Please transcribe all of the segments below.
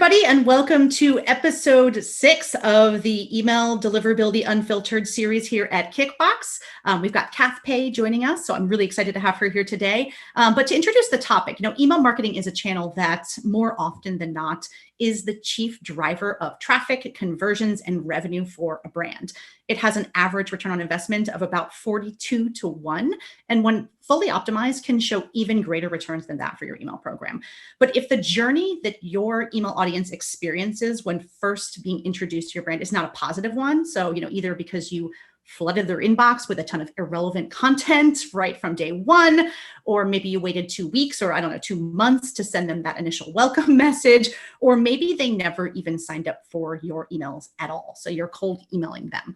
everybody, and welcome to episode 6 of the Email Deliverability Unfiltered series here at Kickbox. We've got Cathy joining us, so I'm really excited to have her here today. But to introduce the topic, email marketing is a channel that more often than not is the chief driver of traffic, conversions, and revenue for a brand. It has an average return on investment of about 42 to 1, and when fully optimized can show even greater returns than that for your email program. But if the journey that your email audience experiences when first being introduced to your brand is not a positive one, so either because you flooded their inbox with a ton of irrelevant content right from day one, or maybe you waited 2 weeks or 2 months to send them that initial welcome message, or maybe they never even signed up for your emails at all. So you're cold emailing them.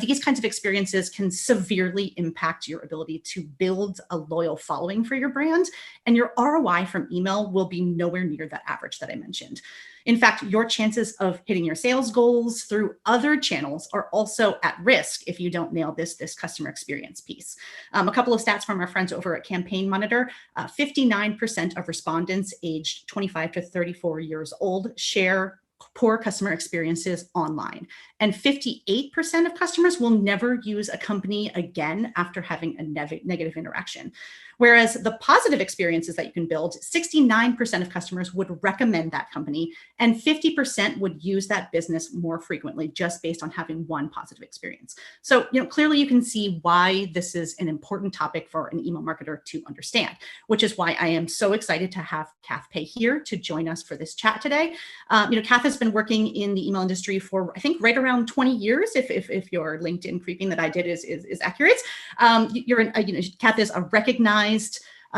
These kinds of experiences can severely impact your ability to build a loyal following for your brand, and your ROI from email will be nowhere near that average that I mentioned. In fact, your chances of hitting your sales goals through other channels are also at risk if you don't nail this customer experience piece. A couple of stats from our friends over at Campaign Monitor: 59% of respondents aged 25 to 34 years old share poor customer experiences online. And 58% of customers will never use a company again after having a negative interaction. Whereas the positive experiences that you can build, 69% of customers would recommend that company, and 50% would use that business more frequently just based on having one positive experience. So, clearly you can see why this is an important topic for an email marketer to understand, which is why I am so excited to have Cathy here to join us for this chat today. Cathy has been working in the email industry for, I think, right around 20 years, if your LinkedIn creeping that I did is accurate. Cathy is a recognized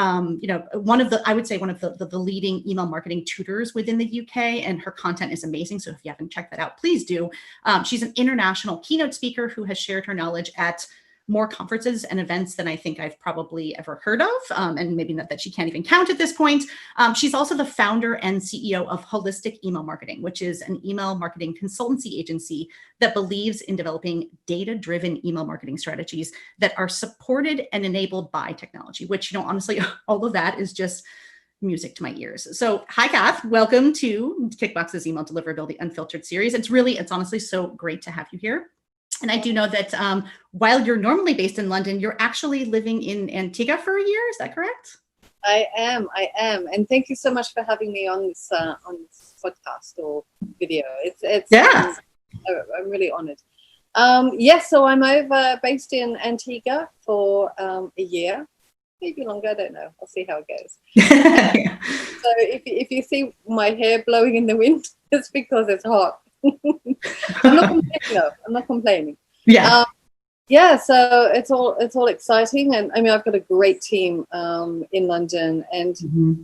one of the leading email marketing tutors within the UK, and her content is amazing. So if you haven't checked that out, please do. She's an international keynote speaker who has shared her knowledge at more conferences and events than I think I've probably ever heard of, and maybe not that she can't even count at this point. She's also the founder and CEO of Holistic Email Marketing, which is an email marketing consultancy agency that believes in developing data-driven email marketing strategies that are supported and enabled by technology, which, honestly, all of that is just music to my ears. So hi, Cathy. Welcome to Kickbox's Email Deliverability Unfiltered series. It's honestly so great to have you here. And I do know that while you're normally based in London, you're actually living in Antigua for a year. Is that correct? I am. And thank you so much for having me on this podcast or video. Yeah. I'm really honored. So I'm based in Antigua for a year, maybe longer. I don't know. I'll see how it goes. So if you see my hair blowing in the wind, it's because it's hot. I'm not complaining. Yeah. So it's all exciting, and I've got a great team in London, and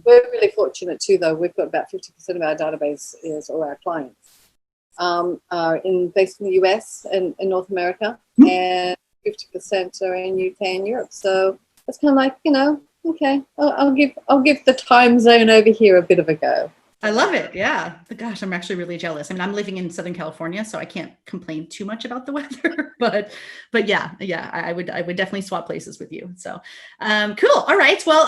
we're really fortunate too. Though we've got about 50% of our database or our clients are based in the US and in North America, and 50% are in UK and Europe. So it's kind of like okay, I'll give the time zone over here a bit of a go. I love it. Yeah. Gosh, I'm actually really jealous. I'm living in Southern California, so I can't complain too much about the weather, but yeah, I would definitely swap places with you. So, cool. All right. Well,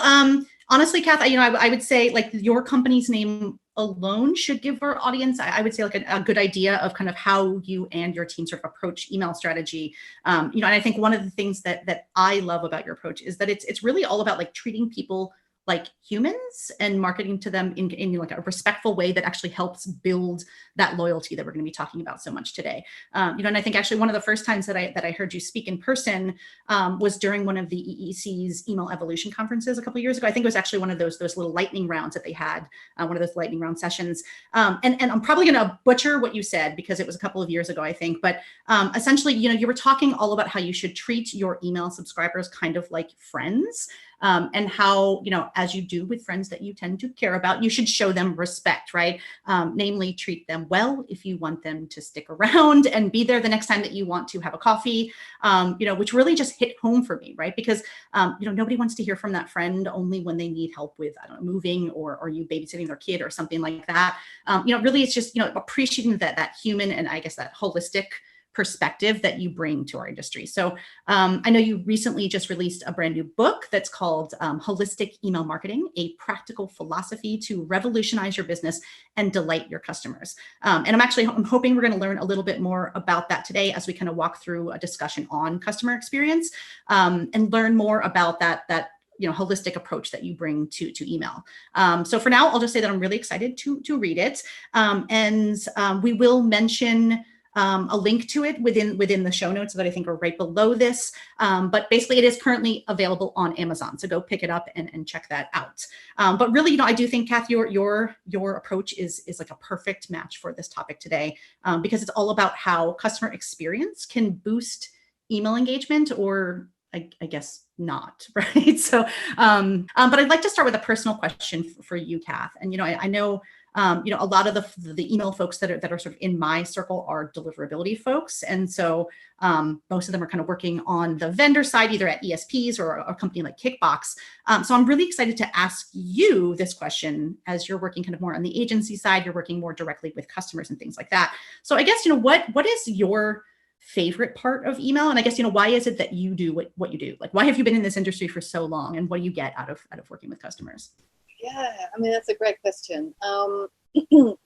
honestly, Cathy, I would say like your company's name alone should give our audience, I would say, like a good idea of kind of how you and your team sort of approach email strategy. And I think one of the things that I love about your approach is that it's really all about like treating people like humans and marketing to them in like a respectful way that actually helps build that loyalty that we're going to be talking about so much today. And I think actually one of the first times that I heard you speak in person was during one of the EEC's Email Evolution conferences a couple of years ago. I think it was actually one of those little lightning rounds that they had, one of those lightning round sessions. And I'm probably going to butcher what you said because it was a couple of years ago, I think. But essentially, you were talking all about how you should treat your email subscribers kind of like friends. And how, as you do with friends that you tend to care about, you should show them respect, right? Namely, treat them well if you want them to stick around and be there the next time that you want to have a coffee, which really just hit home for me, right? Because, nobody wants to hear from that friend only when they need help with, moving or you babysitting their kid or something like that. Really, it's just, appreciating that human and I guess that holistic perspective that you bring to our industry. So I know you recently just released a brand new book that's called Holistic Email Marketing, a Practical Philosophy to Revolutionize Your Business and Delight Your Customers. And I'm hoping we're going to learn a little bit more about that today as we kind of walk through a discussion on customer experience and learn more about that holistic approach that you bring to email. So for now, I'll just say that I'm really excited to read it. We will mention a link to it within the show notes that I think are right below this. But basically it is currently available on Amazon. So go pick it up and check that out. But really, I do think, Cath, your approach is like a perfect match for this topic today, because it's all about how customer experience can boost email engagement, or I guess not, right? So, but I'd like to start with a personal question for you, Cath. And, I know, a lot of the email folks that are sort of in my circle are deliverability folks. And so most of them are kind of working on the vendor side, either at ESPs or a company like Kickbox. So I'm really excited to ask you this question, as you're working kind of more on the agency side, you're working more directly with customers and things like that. So I guess, what is your favorite part of email? And I guess, why is it that you do what you do? Like, why have you been in this industry for so long, and what do you get out of working with customers? Yeah, that's a great question.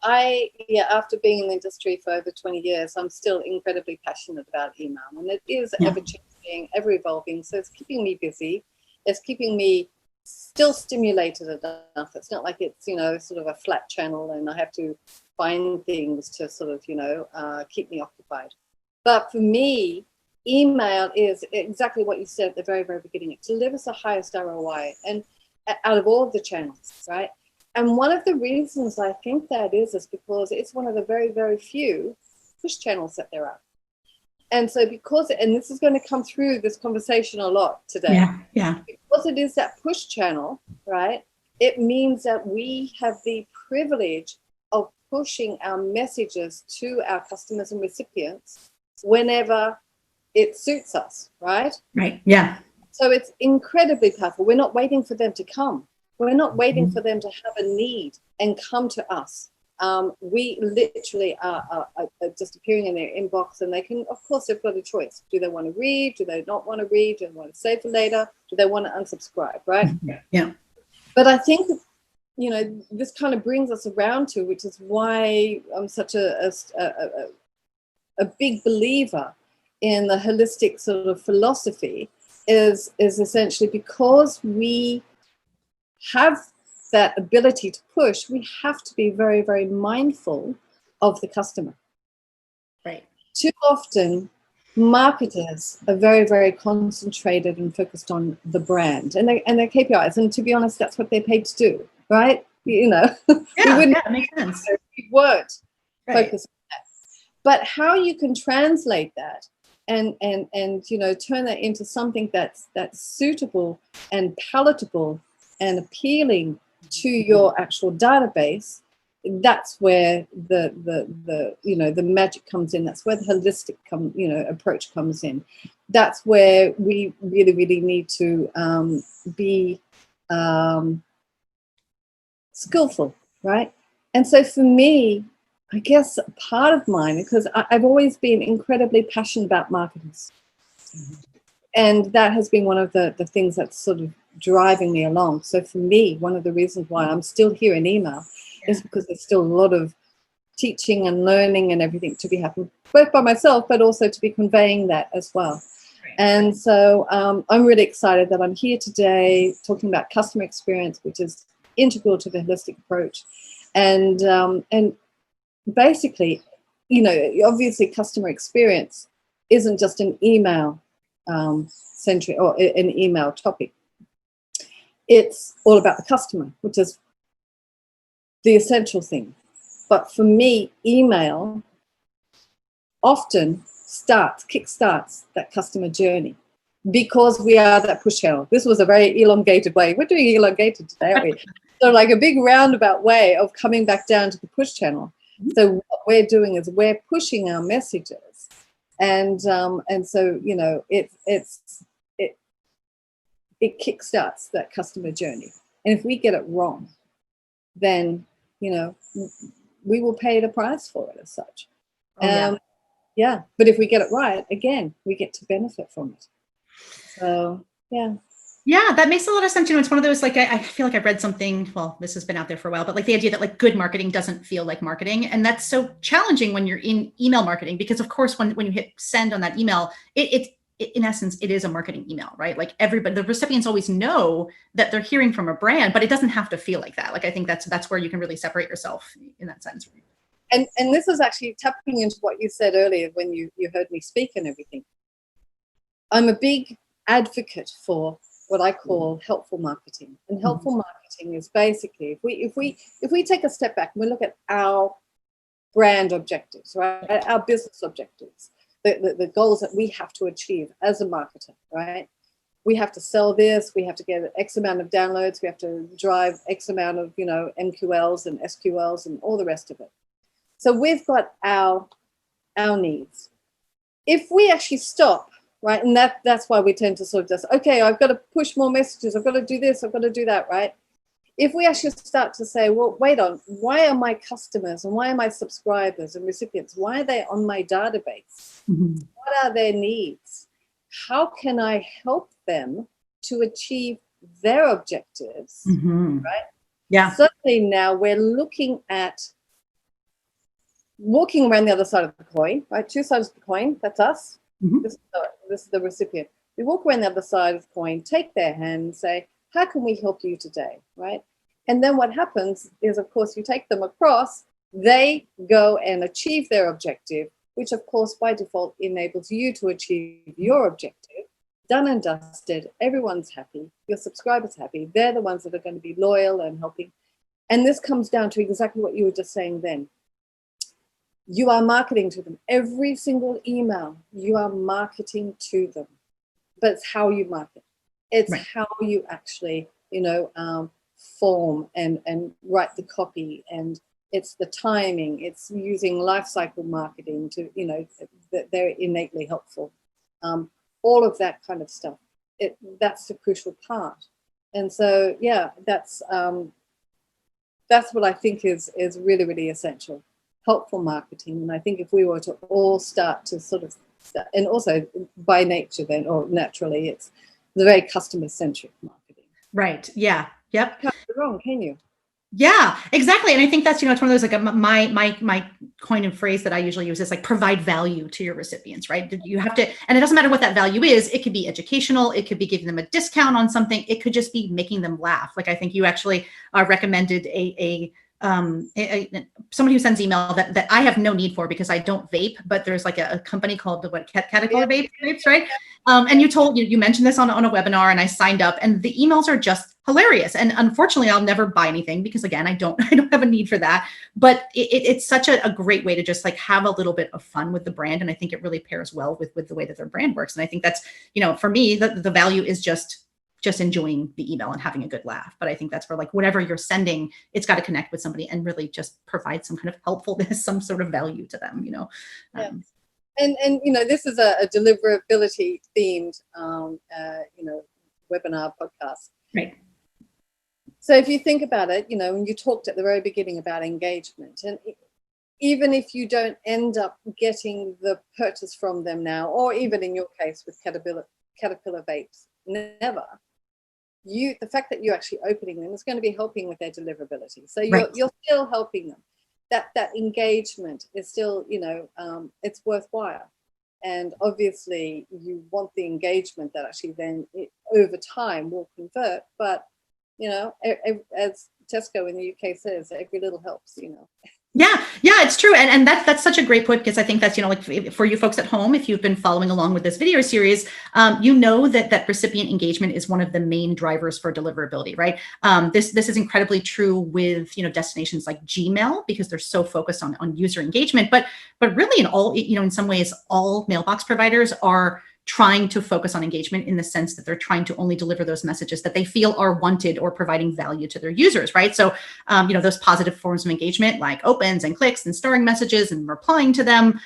After being in the industry for over 20 years, I'm still incredibly passionate about email, and it is ever changing, ever evolving. So it's keeping me busy. It's keeping me still stimulated enough. It's not like it's, sort of a flat channel and I have to find things to sort of, keep me occupied. But for me, email is exactly what you said at the very, very beginning. It delivers the highest ROI and out of all of the channels, right? And one of the reasons I think that is because it's one of the very, very few push channels that there are. And so and this is going to come through this conversation a lot today. Yeah. Because it is that push channel, right? It means that we have the privilege of pushing our messages to our customers and recipients whenever it suits us, right? Right. Yeah. So it's incredibly powerful. We're not waiting for them to come. We're not waiting for them to have a need and come to us. We literally are just appearing in their inbox, and they can, of course, they've got a choice. Do they want to read? Do they not want to read? Do they want to save for later? Do they want to unsubscribe, right? Yeah. But I think, this kind of brings us around to, which is why I'm such a big believer in the holistic sort of philosophy, is essentially because we have that ability to push, we have to be very, very mindful of the customer. Right. Too often, marketers are very, very concentrated and focused on the brand and their KPIs. And to be honest, that's what they're paid to do, right? Yeah, that makes sense. We weren't focused on that. But how you can translate that and turn that into something that's suitable and palatable and appealing to your actual database, that's where the magic comes in. That's where the holistic approach comes in. That's where we really, really need to be skillful, right? And so for me, I guess part of mine, because I've always been incredibly passionate about marketers. And that has been one of the things that's sort of driving me along. So for me, one of the reasons why I'm still here in email is because there's still a lot of teaching and learning and everything to be happening, both by myself, but also to be conveying that as well. Right. And so I'm really excited that I'm here today talking about customer experience, which is integral to the holistic approach. And basically, obviously customer experience isn't just an email centric or an email topic. It's all about the customer, which is the essential thing. But for me, email often kickstarts that customer journey because we are that push channel. This was a very elongated way. We're doing elongated today, aren't we? So like a big roundabout way of coming back down to the push channel. So what we're doing is we're pushing our messages, and so it kickstarts that customer journey. And if we get it wrong, then we will pay the price for it as such. Yeah, but if we get it right, again, we get to benefit from it. So yeah. Yeah, that makes a lot of sense. It's one of those, like, I feel like I've read something, well, this has been out there for a while, but like the idea that like good marketing doesn't feel like marketing. And that's so challenging when you're in email marketing, because of course, when you hit send on that email, it in essence, it is a marketing email, right? Like everybody, the recipients always know that they're hearing from a brand, but it doesn't have to feel like that. Like, I think that's where you can really separate yourself in that sense. And this is actually tapping into what you said earlier when you heard me speak and everything. I'm a big advocate for what I call helpful marketing. And helpful marketing is basically, if we take a step back and we look at our brand objectives, right? Our business objectives, the goals that we have to achieve as a marketer, right? We have to sell this, we have to get X amount of downloads, we have to drive X amount of, MQLs and SQLs and all the rest of it. So we've got our needs. If we actually stop, right, and that's why we tend to sort of just, okay, I've got to push more messages, I've got to do this, I've got to do that, right? If we actually start to say, well, wait on, why are my customers and why are my subscribers and recipients, why are they on my database? What are their needs? How can I help them to achieve their objectives, right? Yeah. Certainly now we're looking at walking around the other side of the coin, right? Two sides of the coin, that's us. This is the recipient. We walk around the other side of the coin, take their hand and say, how can we help you today, right? And then what happens is, of course, you take them across, they go and achieve their objective, which, of course, by default enables you to achieve your objective. Done and dusted, everyone's happy, your subscribers happy, they're the ones that are going to be loyal and helping. And this comes down to exactly what you were just saying then. You are marketing to them. Every single email, you are marketing to them. But it's how you market. It's how you actually, form and write the copy. And it's the timing. It's using lifecycle marketing to, they're innately helpful. All of that kind of stuff. That's the crucial part. And so, yeah, that's what I think is really, really essential. Helpful marketing. And I think if we were to all start to sort of, and also by nature then, or naturally, it's the very customer-centric marketing. Right. Yeah. Yep. Can't go wrong, can you? Yeah, exactly. And I think that's, it's one of those, like my coin and phrase that I usually use is like provide value to your recipients, right? You have to, and it doesn't matter what that value is. It could be educational. It could be giving them a discount on something. It could just be making them laugh. Like, I think you actually recommended somebody who sends email that I have no need for because I don't vape, but there's like a company called Caterpillar vapes, right? And you mentioned this on a webinar, and I signed up, and the emails are just hilarious. And unfortunately, I'll never buy anything because, again, I don't have a need for that. But it's such a great way to just like have a little bit of fun with the brand, and I think it really pairs well with the way that their brand works. And I think that's, for me, the value is just enjoying the email and having a good laugh. But I think that's where, like, whatever you're sending, it's got to connect with somebody and really just provide some kind of helpfulness, some sort of value to them, Yeah. And this is a deliverability themed, webinar podcast. Right. So if you think about it, when you talked at the very beginning about engagement, and even if you don't end up getting the purchase from them now, or even in your case with Caterpillar vapes, never. The fact that you're actually opening them is going to be helping with their deliverability. So you're still helping them. That engagement is still, it's worthwhile. And obviously you want the engagement that actually then over time will convert. But, as Tesco in the UK says, every little helps, Yeah, it's true. And that's such a great point, because I think that's, like, for you folks at home, if you've been following along with this video series, that recipient engagement is one of the main drivers for deliverability, right? This is incredibly true with, destinations like Gmail, because they're so focused on user engagement, but really in all, in some ways, all mailbox providers are trying to focus on engagement in the sense that they're trying to only deliver those messages that they feel are wanted or providing value to their users, right? So, those positive forms of engagement like opens and clicks and starring messages and replying to them,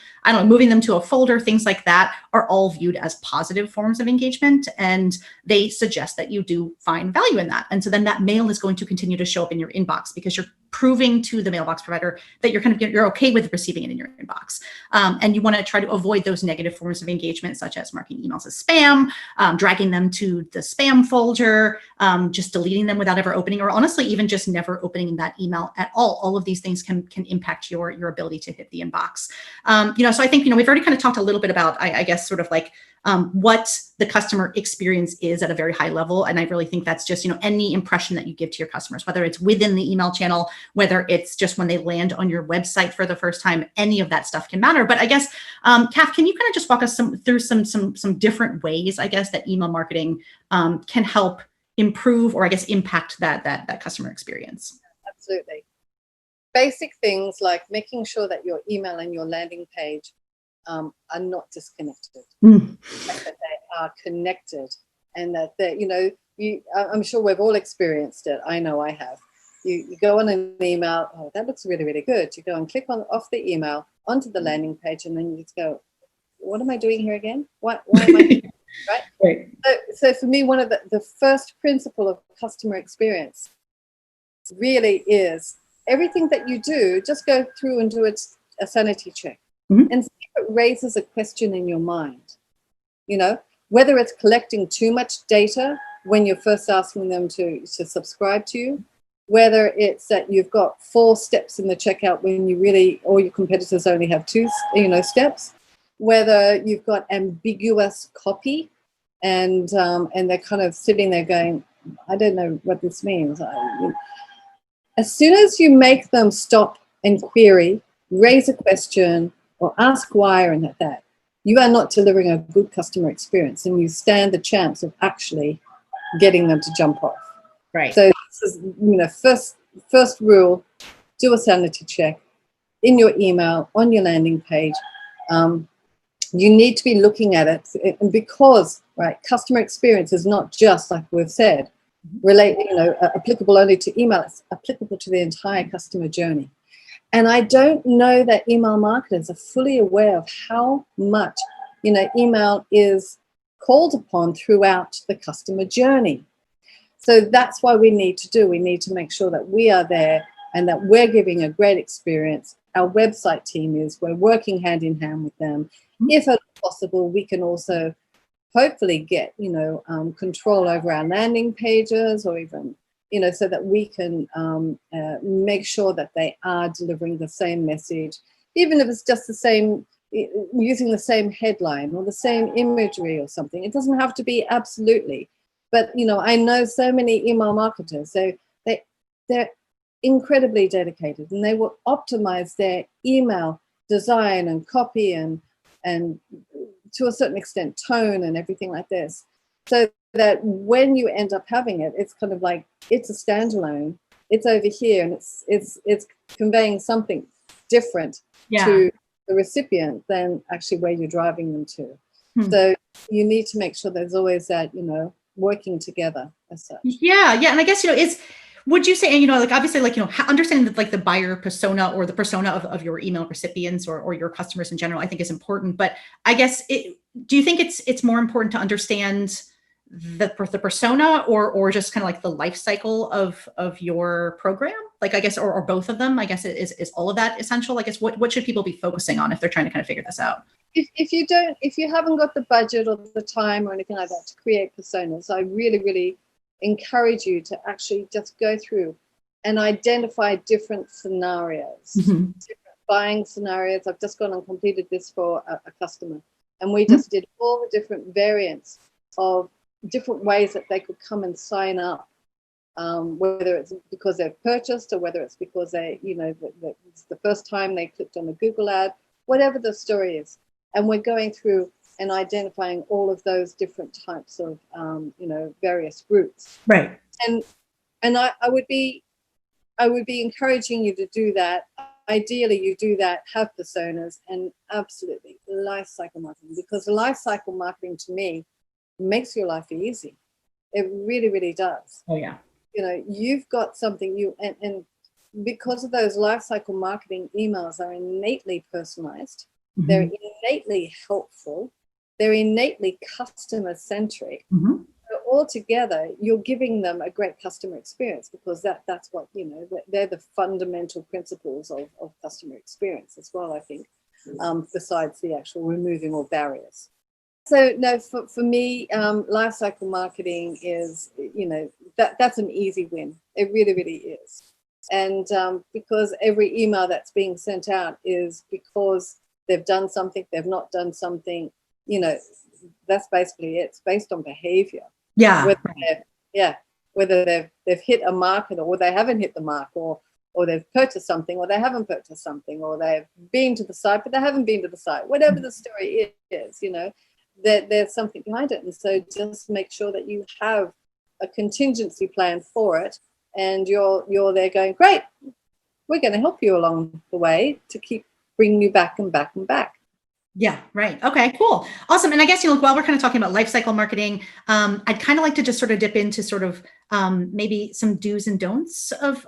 moving them to a folder, things like that are all viewed as positive forms of engagement. And they suggest that you do find value in that. And so then that mail is going to continue to show up in your inbox because you're proving to the mailbox provider that you're okay with receiving it in your inbox. And you want to try to avoid those negative forms of engagement, such as marking emails as spam, dragging them to the spam folder, just deleting them without ever opening, or honestly, even just never opening that email at all. All of these things can impact your ability to hit the inbox. So I think, we've already kind of talked a little bit about, I guess, sort of like what the customer experience is at a very high level. And I really think that's just, any impression that you give to your customers, whether it's within the email channel, whether it's just when they land on your website for the first time, any of that stuff can matter. But I guess, Cath, can you kind of just walk us through some different ways, I guess, that email marketing can help improve, or I guess impact that customer experience? Absolutely. Basic things like making sure that your email and your landing page are not disconnected, that they are connected, and that I'm sure we've all experienced it. I know I have. You go on an email, oh, that looks really, really good. You go and click off the email onto the landing page, and then you just go, what am I doing here again? Why am I doing right? So for me, one of the first principle of customer experience really is everything that you do, just go through and do a sanity check. And see if it raises a question in your mind. Whether it's collecting too much data when you're first asking them to subscribe to you, whether it's that you've got 4 steps in the checkout when all your competitors only have 2, steps, whether you've got ambiguous copy and they're kind of sitting there going, I don't know what this means. As soon as you make them stop and query, raise a question, or ask why, or that, you are not delivering a good customer experience, and you stand the chance of actually getting them to jump off. Right. So this is, first rule: do a sanity check in your email, on your landing page. You need to be looking at it, and because customer experience is not just, like we've said, applicable only to email. It's applicable to the entire customer journey. And I don't know that email marketers are fully aware of how much, email is called upon throughout the customer journey. So that's why we need to make sure that we are there and that we're giving a great experience. Our website team we're working hand in hand with them. If at all possible, we can also hopefully get, control over our landing pages, or even, so that we can make sure that they are delivering the same message, even if it's just the same, using the same headline or the same imagery or something. It doesn't have to be absolutely. But, I know so many email marketers, so they're incredibly dedicated, and they will optimize their email design and copy and to a certain extent tone and everything like this, so that when you end up having it, it's kind of like it's a standalone, it's over here, and it's conveying something different to the recipient than actually where you're driving them to. So you need to make sure there's always that, working together as such. Yeah. And I guess, would you say, obviously, understanding that, the buyer persona or the persona of your email recipients or your customers in general, I think is important. But I guess, do you think it's more important to understand the persona or just kind of like the life cycle of your program? I guess, or both of them, I guess, is all of that essential? I guess, what should people be focusing on if they're trying to kind of figure this out? If you haven't got the budget or the time or anything like that to create personas, I really, really encourage you to actually just go through and identify different scenarios, different buying scenarios. I've just gone and completed this for a customer, and we just did all the different variants of different ways that they could come and sign up, whether it's because they've purchased or whether it's because they, it's the first time they clicked on a Google ad, whatever the story is. And we're going through and identifying all of those different types of, various routes. Right. And I would be encouraging you to do that. Ideally, you do that, have personas, and absolutely lifecycle marketing, because lifecycle marketing to me makes your life easy. It really, really does. Oh yeah. You've got something and because of those lifecycle marketing emails are innately personalized. They're innately helpful. They're innately customer centric. So altogether, you're giving them a great customer experience, because that's what, you know, they're the fundamental principles of customer experience as well, I think, besides the actual removing all barriers. So no, for me, lifecycle marketing is, you know, that's an easy win. It really, really is. And because every email that's being sent out is because they've done something, they've not done something, you know, that's basically it. It's based on behavior. Yeah. Whether they've hit a mark or they haven't hit the mark, or they've purchased something or they haven't purchased something, or they've been to the site but they haven't been to the site. Whatever the story is, you know, there's something behind it. And so just make sure that you have a contingency plan for it, and you're there going, great, we're going to help you along the way to keep bringing you back and back and back. Yeah, right. Okay, cool. Awesome. And I guess, you know, while we're kind of talking about life cycle marketing, I'd kind of like to just sort of dip into sort of maybe some do's and don'ts of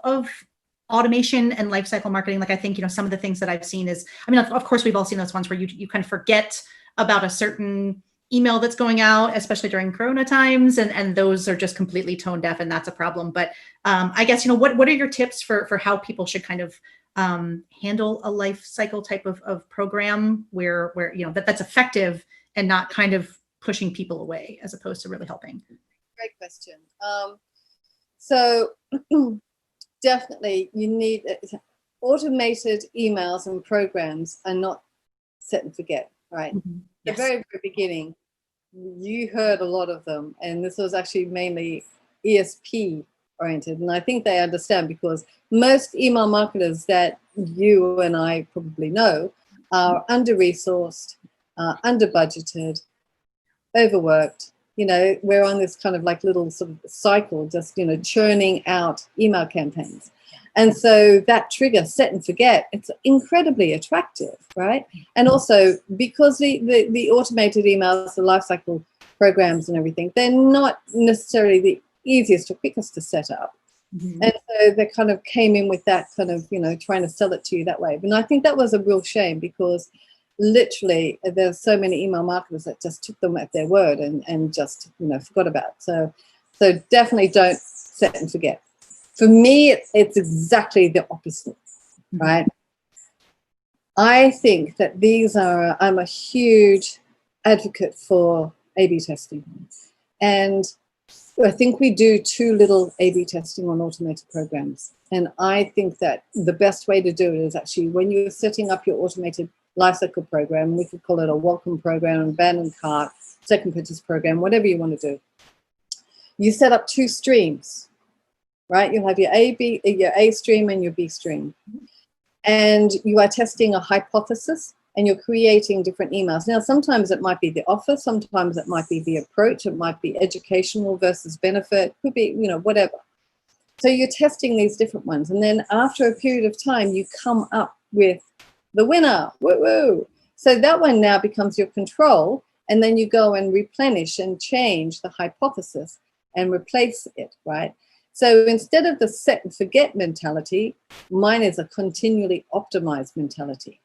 automation and life cycle marketing. Like, I think, you know, some of the things that I've seen is, I mean, of course, we've all seen those ones where you kind of forget about a certain email that's going out, especially during Corona times, and those are just completely tone deaf, and that's a problem. But I guess, you know, what are your tips for how people should kind of handle a life cycle type of program where you know that's effective and not kind of pushing people away as opposed to really helping? Great question. So definitely you need automated emails and programs are not set and forget, right? Mm-hmm. Yes. The very, very beginning, you heard a lot of them, and this was actually mainly ESP oriented, and I think they understand, because most email marketers that you and I probably know are under-resourced, under-budgeted, overworked. You know, we're on this kind of like little sort of cycle, just, you know, churning out email campaigns. And so that trigger, set and forget, it's incredibly attractive, right? And also because the automated emails, the lifecycle programs and everything, they're not necessarily the easiest or quickest to set up. Mm-hmm. And so they kind of came in with that kind of, you know, trying to sell it to you that way. But I think that was a real shame, because literally there's so many email marketers that just took them at their word and just, you know, forgot about it. So definitely don't set and forget. For me, it's exactly the opposite, right? I think that I'm a huge advocate for A/B testing. And I think we do too little A/B testing on automated programs. And I think that the best way to do it is actually when you're setting up your automated lifecycle program, we could call it a welcome program, abandoned cart, second purchase program, whatever you want to do. You set up two streams. Right, you'll have your A stream and your B stream, and you are testing a hypothesis, and you're creating different emails. Now, sometimes it might be the offer, sometimes it might be the approach, it might be educational versus benefit, could be, you know, whatever. So you're testing these different ones, and then after a period of time, you come up with the winner. Woo-woo! So that one now becomes your control, and then you go and replenish and change the hypothesis and replace it, right? So instead of the set and forget mentality, mine is a continually optimized mentality.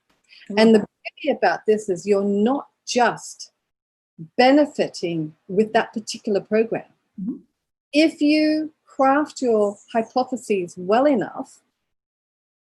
Mm-hmm. And the beauty about this is you're not just benefiting with that particular program. Mm-hmm. If you craft your hypotheses well enough,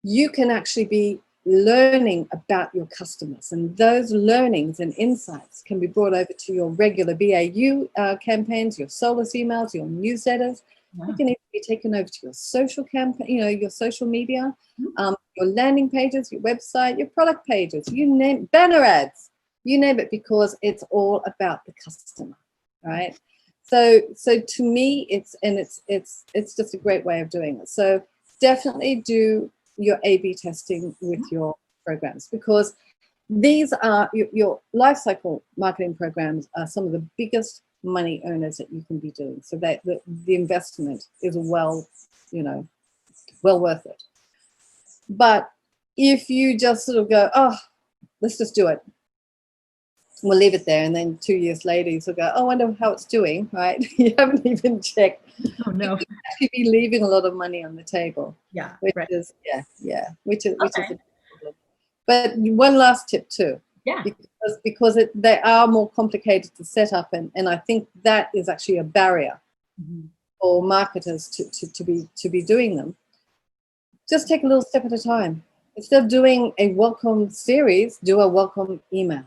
you can actually be learning about your customers, and those learnings and insights can be brought over to your regular BAU campaigns, your Solus emails, your newsletters. Wow. It can even be taken over to your social campaign, you know, your social media, your landing pages, your website, your product pages, you name banner ads, you name it, because it's all about the customer, right? So to me, it's just a great way of doing it. So definitely do your A/B testing with your programs, because these are your life cycle marketing programs are some of the biggest money earners that you can be doing. So that the investment is well worth it. But if you just sort of go, oh, let's just do it, we'll leave it there, and then 2 years later you sort of go, oh, I wonder how it's doing, right? You haven't even checked. Oh no. You could actually be leaving a lot of money on the table. Yeah. Which right. is which is a problem. But one last tip too. Yeah. Because they are more complicated to set up, and I think that is actually a barrier for marketers to be doing them. Just take a little step at a time. Instead of doing a welcome series, do a welcome email.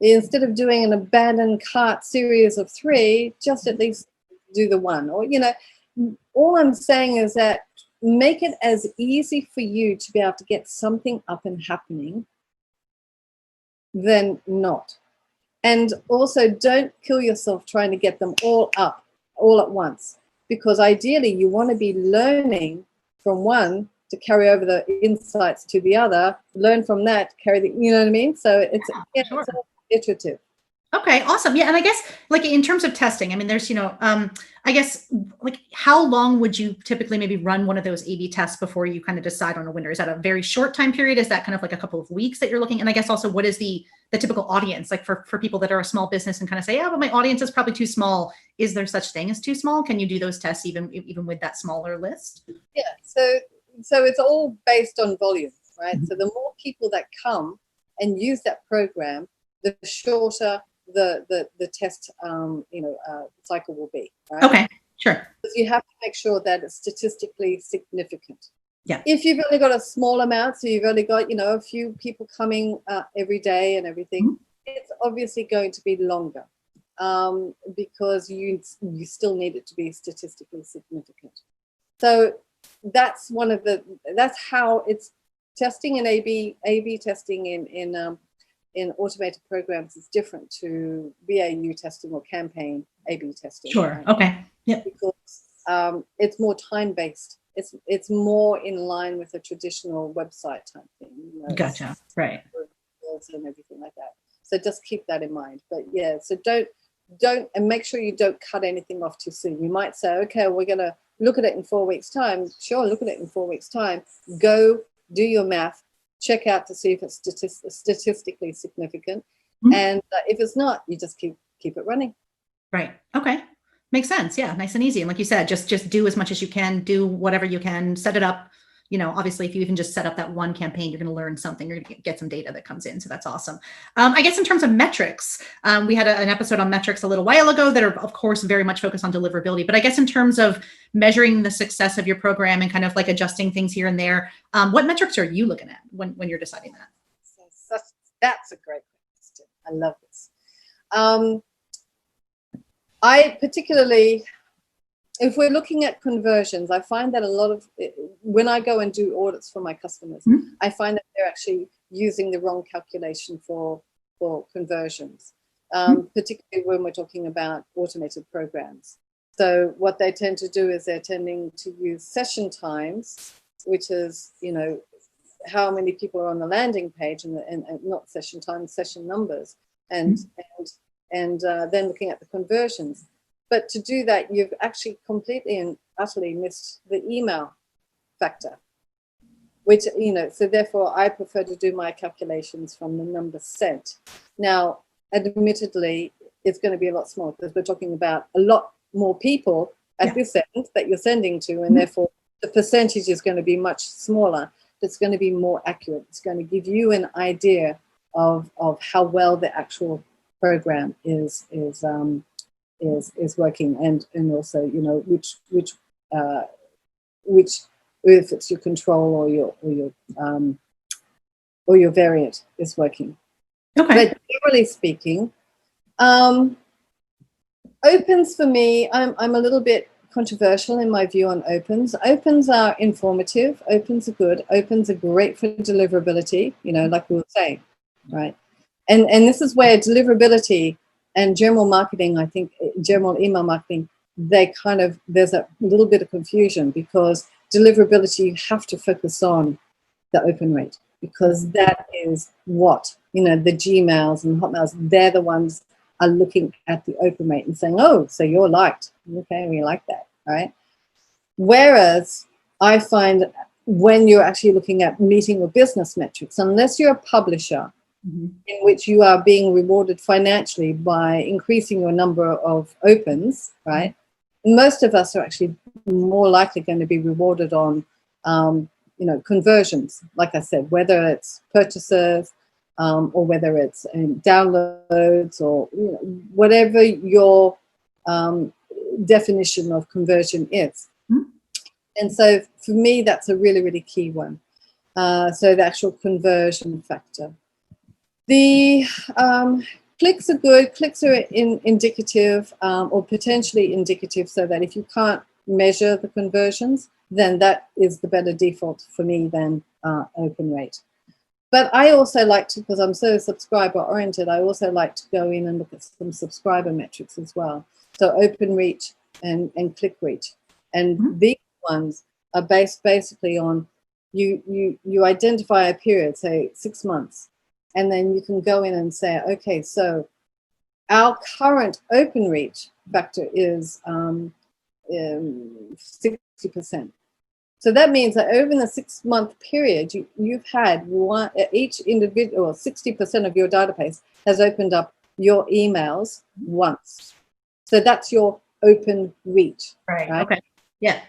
Instead of doing an abandoned cart series of 3, just at least do the 1. Or, all I'm saying is that make it as easy for you to be able to get something up and happening than not. And also don't kill yourself trying to get them all up all at once, because ideally you want to be learning from one to carry over the insights to the other, learn from that, carry the, you know what I mean? So it's, Sure. it's all iterative. Okay, awesome. Yeah, and I guess like in terms of testing, I mean, there's, I guess like how long would you typically maybe run one of those A/B tests before you kind of decide on a winner? Is that a very short time period? Is that kind of like a couple of weeks that you're looking? And I guess also what is the typical audience like for people that are a small business and kind of say, yeah, but my audience is probably too small. Is there such thing as too small? Can you do those tests even with that smaller list? Yeah, so it's all based on volume, right? So the more people that come and use that program, the shorter the test cycle will be, right? Okay, sure. Because you have to make sure that it's statistically significant. Yeah. If you've only got a small amount, so you've only got a few people coming every day and everything, it's obviously going to be longer, because you still need it to be statistically significant. So that's how it's testing, and A/B testing in automated programs is different to BAU testing or campaign A/B testing. Sure. Right? Okay. Yeah. Because it's more time-based. It's more in line with a traditional website type thing. Gotcha. Right. And everything like that. So just keep that in mind. But yeah, so don't and make sure you don't cut anything off too soon. You might say, okay, we're going to look at it in 4 weeks' time. Sure, look at it in 4 weeks' time. Go do your math. Check out to see if it's statistically significant, and if it's not, you just keep it running. Right. Okay. Makes sense. Yeah. Nice and easy. And like you said, just do as much as you can, do whatever you can, set it up. Obviously, if you even just set up that one campaign, you're going to learn something. You're going to get some data that comes in. So that's awesome. I guess in terms of metrics, we had an episode on metrics a little while ago that are, of course, very much focused on deliverability. But I guess in terms of measuring the success of your program and kind of like adjusting things here and there, what metrics are you looking at when you're deciding that? That's a great question. I love this. I particularly, if we're looking at conversions, I find that a lot of, when I go and do audits for my customers, I find that they're actually using the wrong calculation for conversions, particularly when we're talking about automated programs. So what they tend to do is they're tending to use session times, which is, how many people are on the landing page, and not session times, session numbers, and then looking at the conversions. But to do that, you've actually completely and utterly missed the email factor, which, so therefore I prefer to do my calculations from the number sent. Now, admittedly, it's going to be a lot smaller because we're talking about a lot more people at this end that you're sending to, and therefore the percentage is going to be much smaller. It's going to be more accurate. It's going to give you an idea of how well the actual program is working, and also which if it's your control or your variant is working. Okay. But generally speaking, opens for me, I'm a little bit controversial in my view on opens. Opens are informative. Opens are good. Opens are great for deliverability. Like we were saying, right? And this is where deliverability and general marketing, I think, general email marketing, there's a little bit of confusion, because deliverability, you have to focus on the open rate, because that is what, the Gmails and Hotmails, they're the ones are looking at the open rate and saying, oh, so you're liked. Okay, we like that, right? Whereas I find when you're actually looking at meeting your business metrics, unless you're a publisher, in which you are being rewarded financially by increasing your number of opens, right? Most of us are actually more likely going to be rewarded on, conversions, like I said, whether it's purchases, or whether it's downloads or whatever your definition of conversion is. And so for me, that's a really, really key one. So the actual conversion factor. The clicks are good. Clicks are indicative or potentially indicative, so that if you can't measure the conversions, then that is the better default for me than open rate. But I also like to, because I'm so subscriber oriented, I also like to go in and look at some subscriber metrics as well. So open reach and click reach. And these ones are based basically on you identify a period, say 6 months, and then you can go in and say, okay, so our current open reach factor is 60%. So that means that over the 6 month period, you've had each individual, 60% of your database has opened up your emails once. So that's your open reach. Right. Okay. Yeah.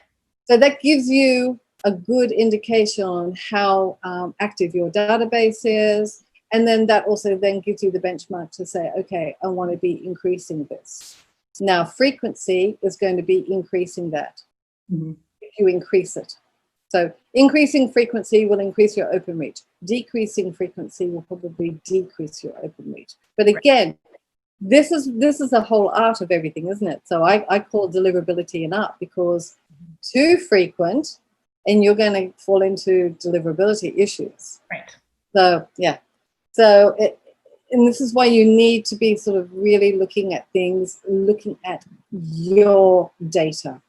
So that gives you a good indication on how active your database is. And then that also then gives you the benchmark to say, okay, I want to be increasing this. Now, frequency is going to be increasing that. If you increase it. So increasing frequency will increase your open reach. Decreasing frequency will probably decrease your open reach. But again, this is a whole art of everything, isn't it? So I call deliverability an art, because too frequent and you're going to fall into deliverability issues. Right. So, yeah. So, and this is why you need to be sort of really looking at things, looking at your data,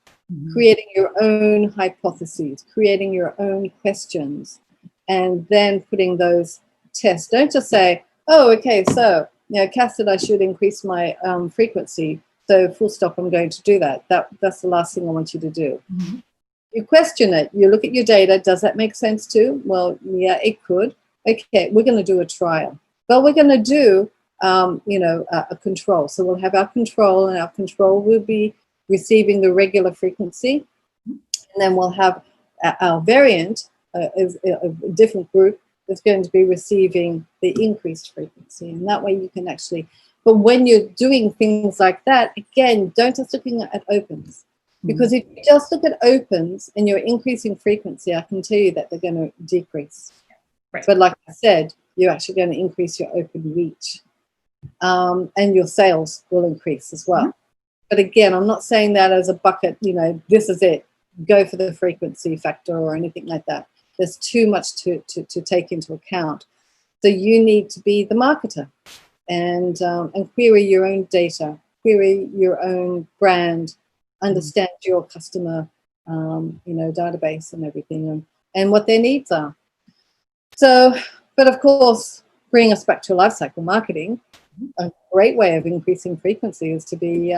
creating your own hypotheses, creating your own questions, and then putting those tests. Don't just say, oh, okay, so, Cath said I should increase my frequency, so full stop, I'm going to do that. That's the last thing I want you to do. You question it. You look at your data. Does that make sense too? Well, yeah, it could. Okay, we're going to do a trial. But we're going to do, a control. So we'll have our control, and our control will be receiving the regular frequency. And then we'll have our variant, is a different group, that's going to be receiving the increased frequency. And that way you can actually, but when you're doing things like that, again, don't just looking at opens. Because if you just look at opens and you're increasing frequency, I can tell you that they're going to decrease. Right. But like I said, you're actually going to increase your open reach. And your sales will increase as well. But again, I'm not saying that as a bucket, this is it. Go for the frequency factor or anything like that. There's too much to take into account. So you need to be the marketer and query your own data, query your own brand, understand your customer, database and everything, and what their needs are. So, but of course, bringing us back to lifecycle marketing, a great way of increasing frequency is to be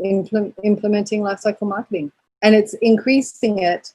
implementing lifecycle marketing. And it's increasing it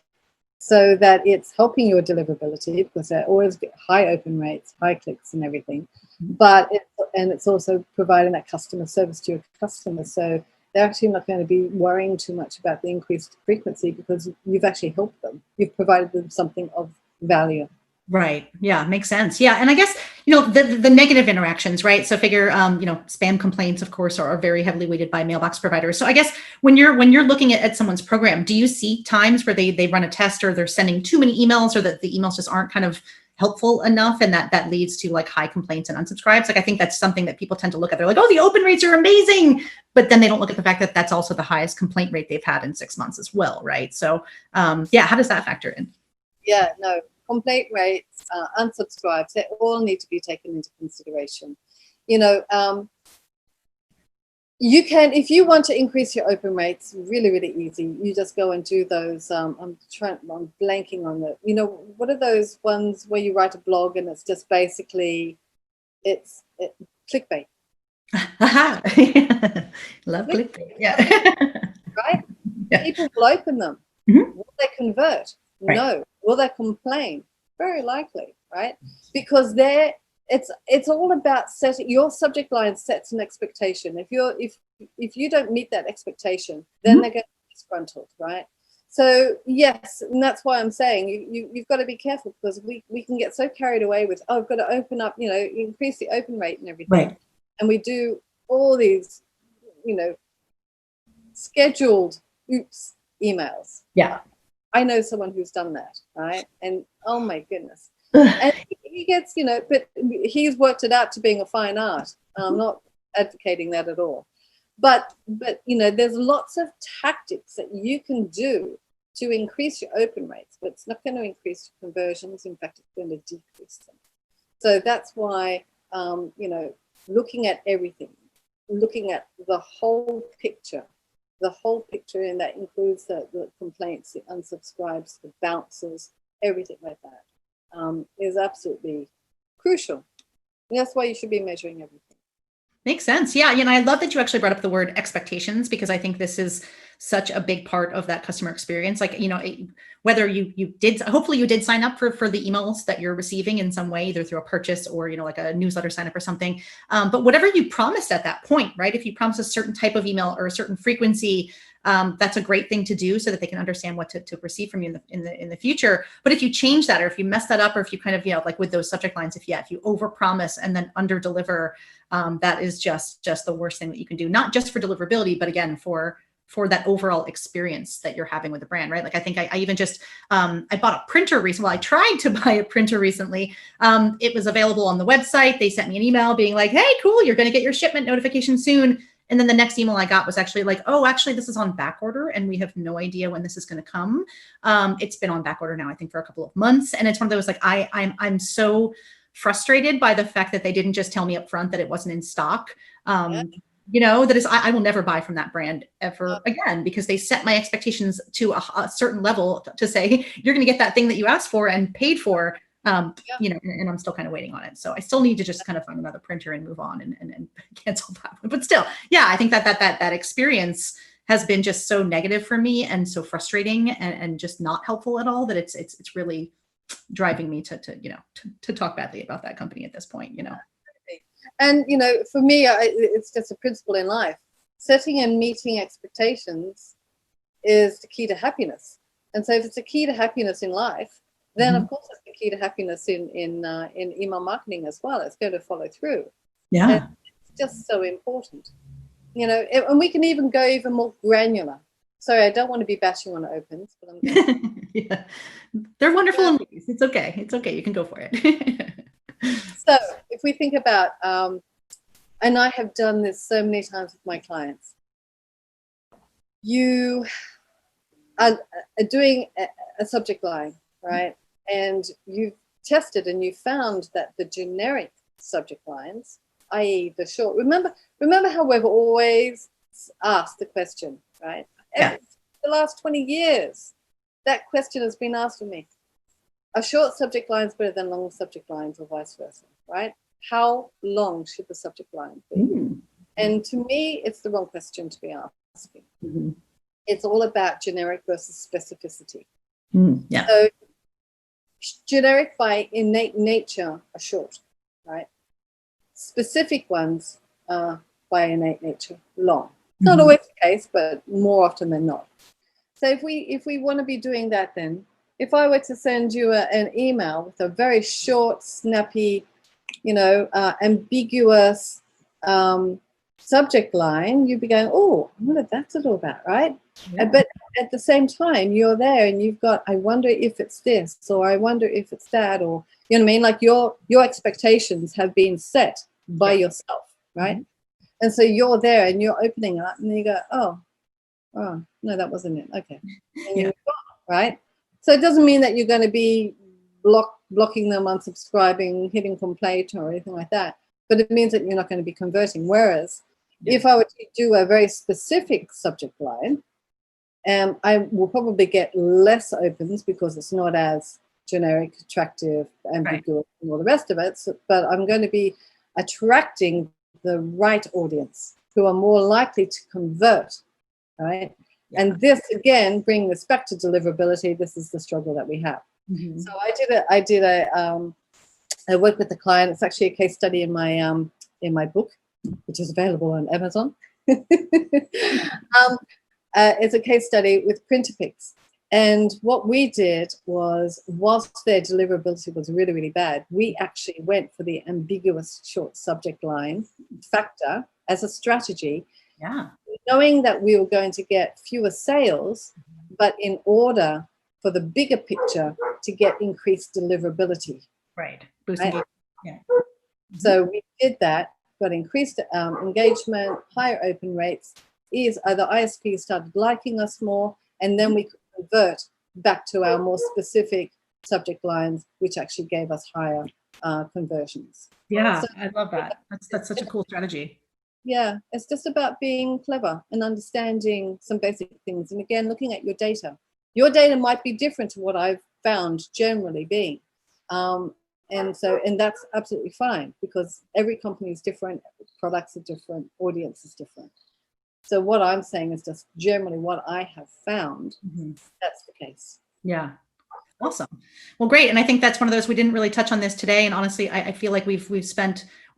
so that it's helping your deliverability, because they always get high open rates, high clicks and everything. But it's also providing that customer service to your customers. So they're actually not going to be worrying too much about the increased frequency, because you've actually helped them. You've provided them something of value. Right. Yeah. Makes sense. Yeah. And I guess, the negative interactions, right? So figure, spam complaints, of course, are very heavily weighted by mailbox providers. So I guess when you're looking at someone's program, do you see times where they run a test, or they're sending too many emails, or that the emails just aren't kind of helpful enough, and that leads to like high complaints and unsubscribes? Like, I think that's something that people tend to look at. They're like, oh, the open rates are amazing, but then they don't look at the fact that that's also the highest complaint rate they've had in 6 months as well, right? So how does that factor in? Yeah, no. Complaint rates, unsubscribes, they all need to be taken into consideration. You can, if you want to increase your open rates, really, really easy. You just go and do those. I'm blanking on the. What are those ones where you write a blog and it's just basically, it's clickbait. Love clickbait. Yeah. Right. Yeah. People will open them. Will they convert? Right. No. Will they complain? Very likely, right? Because it's all about setting your subject line sets an expectation. If you don't meet that expectation, then they're going to be disgruntled, right? So yes, and that's why I'm saying you've got to be careful, because we can get so carried away with, oh, I've got to open up, increase the open rate and everything. Right. And we do all these, scheduled emails. Yeah. I know someone who's done that, right? And oh my goodness. And he gets, but he's worked it out to being a fine art. I'm not advocating that at all. But there's lots of tactics that you can do to increase your open rates, but it's not going to increase your conversions. In fact, it's going to decrease them. So that's why, looking at everything, looking at the whole picture, and that includes the complaints, the unsubscribes, the bounces, everything like that, is absolutely crucial. And that's why you should be measuring everything. Makes sense. Yeah. I love that you actually brought up the word expectations, because I think this is such a big part of that customer experience. Like, whether you did, hopefully you did sign up for the emails that you're receiving in some way, either through a purchase or, like a newsletter sign up or something. But whatever you promised at that point, right? If you promise a certain type of email or a certain frequency, that's a great thing to do so that they can understand what to receive from you in the future. But if you change that, or if you mess that up, or if you kind of, like with those subject lines, if you overpromise and then under deliver, that is just the worst thing that you can do, not just for deliverability, but again, for that overall experience that you're having with the brand, right? Like, I think I even just, I bought a printer recently. Well, I tried to buy a printer recently. It was available on the website. They sent me an email being like, hey, cool, you're going to get your shipment notification soon. And then the next email I got was actually like, oh, actually, this is on back order and we have no idea when this is going to come. It's been on back order now, I think, for a couple of months. And it's one of those, like, I'm so frustrated by the fact that they didn't just tell me up front that it wasn't in stock. That is, I will never buy from that brand ever again, because they set my expectations to a certain level to say, you're going to get that thing that you asked for and paid for. And I'm still kind of waiting on it. So I still need to just kind of find another printer and move on and cancel that one. But still, yeah, I think that experience has been just so negative for me and so frustrating and just not helpful at all, that it's really driving me to talk badly about that company at this point, And, for me, it's just a principle in life. Setting and meeting expectations is the key to happiness. And so if it's a key to happiness in life, then of course it's the key to happiness in email marketing as well. It's going to follow through. Yeah. And it's just so important. And we can even go even more granular. Sorry, I don't want to be bashing on opens, but I'm yeah. They're wonderful in ways. It's okay. It's okay. You can go for it. So if we think about, and I have done this so many times with my clients, you are doing a subject line, right? And you've tested and you found that the generic subject lines, i.e. the short, remember how we've always asked the question, right? Yeah. The last 20 years, that question has been asked of me. Are short subject lines better than long subject lines, or vice versa, right? How long should the subject line be? Mm-hmm. And to me, it's the wrong question to be asking. Mm-hmm. It's all about generic versus specificity. Yeah. So generic by innate nature are short, right? Specific ones are by innate nature long. Not always the case, but more often than not. So if we want to be doing that, then if I were to send you an email with a very short, snappy, ambiguous subject line, you'd be going, oh, I wonder if that's all about, right? Yeah. But at the same time, you're there and you've got, I wonder if it's this, or I wonder if it's that, or, you know what I mean? Like your expectations have been set by yourself, right? Mm-hmm. And so you're there and you're opening up and you go, oh, no, that wasn't it. Okay. And you move on, right? So it doesn't mean that you're going to be blocking them, unsubscribing, hitting complaint or anything like that. But it means that you're not going to be converting. Whereas if I were to do a very specific subject line, I will probably get less opens because it's not as generic, attractive, ambiguous, and all the rest of it. So, but I'm going to be attracting the right audience who are more likely to convert, right? Yeah. And this, again, bringing this back to deliverability, this is the struggle that we have. Mm-hmm. So I worked with the client. It's actually a case study in my book, which is available on Amazon. It's a case study with printer picks. And what we did was, whilst their deliverability was really, really bad, we actually went for the ambiguous short subject line factor as a strategy, knowing that we were going to get fewer sales, but in order for the bigger picture to get increased deliverability. Right. Boosting. Right? Yeah. So we did that, got increased engagement, higher open rates. Either ISPs started liking us more, and then we could convert back to our more specific subject lines, which actually gave us higher conversions. Yeah, so, I love that. That's such a cool strategy. Yeah, it's just about being clever and understanding some basic things. And again, looking at your data. Your data might be different to what I've found generally being. And that's absolutely fine, because every company is different, products are different, audience is different. So what I'm saying is just generally what I have found, that's the case. Yeah. Awesome. Well, great. And I think that's one of those, we didn't really touch on this today. And honestly, I feel like we're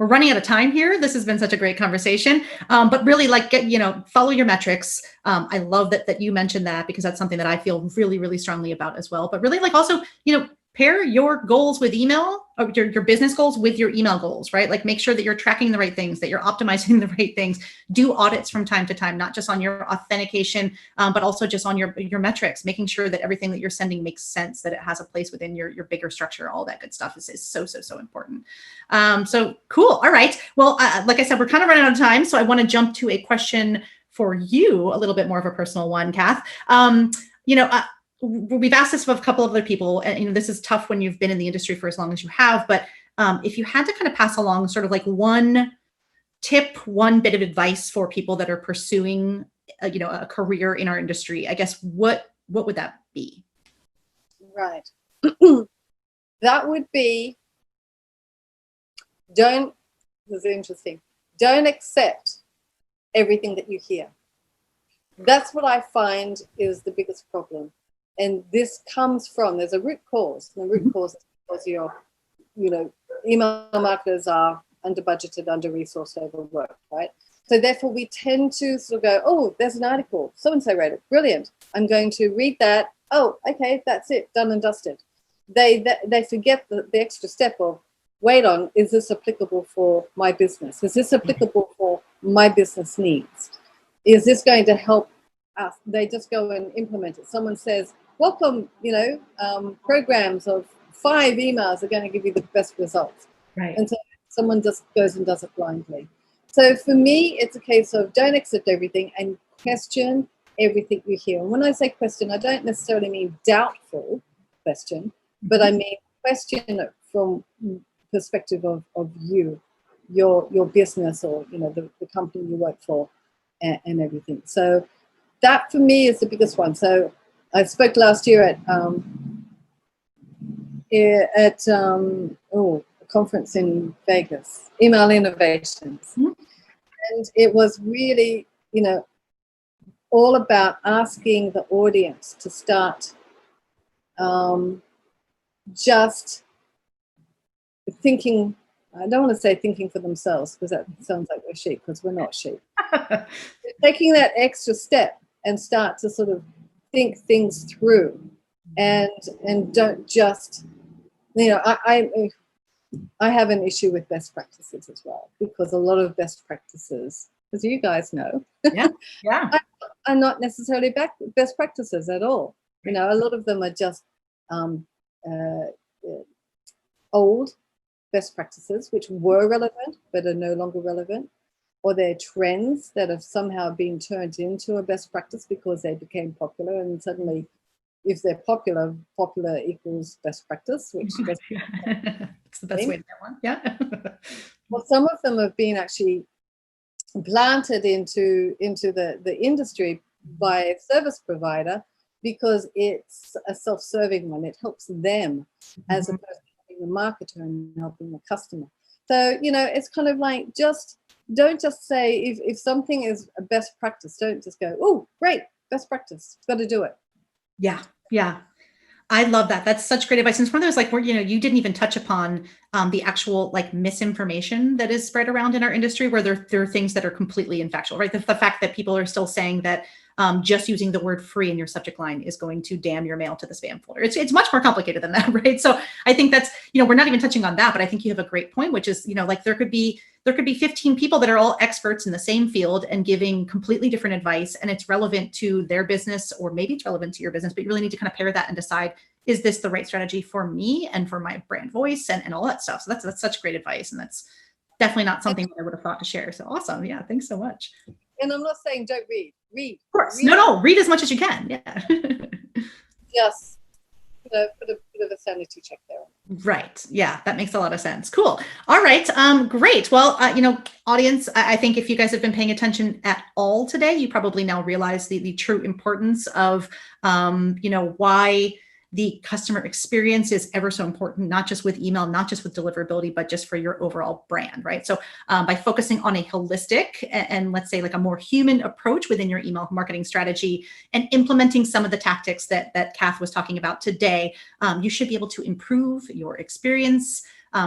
running out of time here. This has been such a great conversation. But really, like, follow your metrics. I love that you mentioned that, because that's something that I feel really, really strongly about as well. But really, like, also, pair your goals with email, or your business goals with your email goals, right? Like, make sure that you're tracking the right things, that you're optimizing the right things. Do audits from time to time, not just on your authentication, but also just on your metrics, making sure that everything that you're sending makes sense, that it has a place within your bigger structure. All that good stuff is so important. So cool. All right. Well, like I said, we're kind of running out of time. So I want to jump to a question for you, a little bit more of a personal one, Cath. We've asked this of a couple of other people, and this is tough when you've been in the industry for as long as you have, but if you had to kind of pass along sort of like one tip, one bit of advice for people that are pursuing a career in our industry, I guess what would that be? Right. That would be, this is interesting, don't accept everything that you hear. That's what I find is the biggest problem. And this comes from, there's a root cause. And the root cause is because email marketers are under budgeted, under resourced, overworked, right? So therefore we tend to sort of go, oh, there's an article, so-and-so wrote it, brilliant. I'm going to read that. Oh, okay, that's it, done and dusted. They forget the extra step of, wait on, is this applicable for my business? Is this applicable for my business needs? Is this going to help us? They just go and implement it. Someone says, welcome, programs of 5 emails are going to give you the best results. Right. And so someone just goes and does it blindly. So for me, it's a case of don't accept everything and question everything you hear. And when I say question, I don't necessarily mean doubtful question, but I mean question it from perspective of you, your business, or the company you work for, and everything. So that for me is the biggest one. So I spoke last year at a conference in Vegas, Email Innovations. And it was really, all about asking the audience to start just thinking, I don't want to say thinking for themselves, because that sounds like we're sheep, because we're not sheep. Taking that extra step and start to sort of think things through, and don't just, I have an issue with best practices as well, because a lot of best practices, as you guys know, are not necessarily best practices at all. A lot of them are just old best practices which were relevant but are no longer relevant, or they're trends that have somehow been turned into a best practice because they became popular, and suddenly if they're popular equals best practice, which it's the best way to get one. Yeah. Well, some of them have been actually planted into the industry by a service provider because it's a self-serving one. It helps them as opposed to helping the marketer and helping the customer. So, it's kind of like, don't just say, if something is a best practice, don't just go, oh, great, best practice, got to do it. Yeah. I love that. That's such great advice. And it's one of those like where, you didn't even touch upon the actual like misinformation that is spread around in our industry, where there are things that are completely infactual, right? The fact that people are still saying that just using the word free in your subject line is going to damn your mail to the spam folder. It's much more complicated than that, right? So I think that's, we're not even touching on that, but I think you have a great point, which is, like there could be 15 people that are all experts in the same field and giving completely different advice, and it's relevant to their business, or maybe it's relevant to your business, but you really need to kind of pair that and decide, is this the right strategy for me and for my brand voice and all that stuff? So that's such great advice. And that's definitely not something that I would have thought to share. So awesome. Yeah. Thanks so much. And I'm not saying don't read. Of course. No, read as much as you can. Yeah. Yes. Put a bit of a sanity check there. Right. Yeah, that makes a lot of sense. Cool. All right. Great. Well, audience, I think if you guys have been paying attention at all today, you probably now realize the true importance of, why the customer experience is ever so important, not just with email, not just with deliverability, but just for your overall brand, right? So by focusing on a holistic and let's say like a more human approach within your email marketing strategy and implementing some of the tactics that Cath was talking about today, you should be able to improve your experience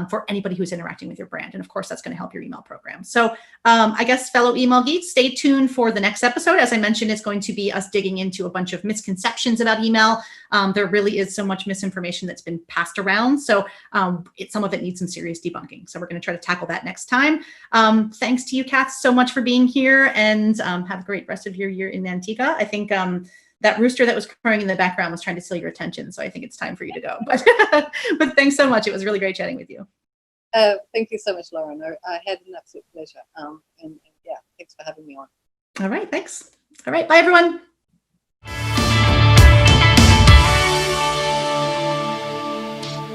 for anybody who's interacting with your brand. And of course, that's going to help your email program. So I guess fellow email geeks, stay tuned for the next episode. As I mentioned, it's going to be us digging into a bunch of misconceptions about email. There really is so much misinformation that's been passed around. So some of it needs some serious debunking. So we're going to try to tackle that next time. Thanks to you, Cath, so much for being here, and have a great rest of your year in Antigua. I think that rooster that was crowing in the background was trying to steal your attention. So I think it's time for you to go. But thanks so much. It was really great chatting with you. Thank you so much, Lauren. I had an absolute pleasure. And yeah, thanks for having me on. All right. Thanks. All right. Bye, everyone.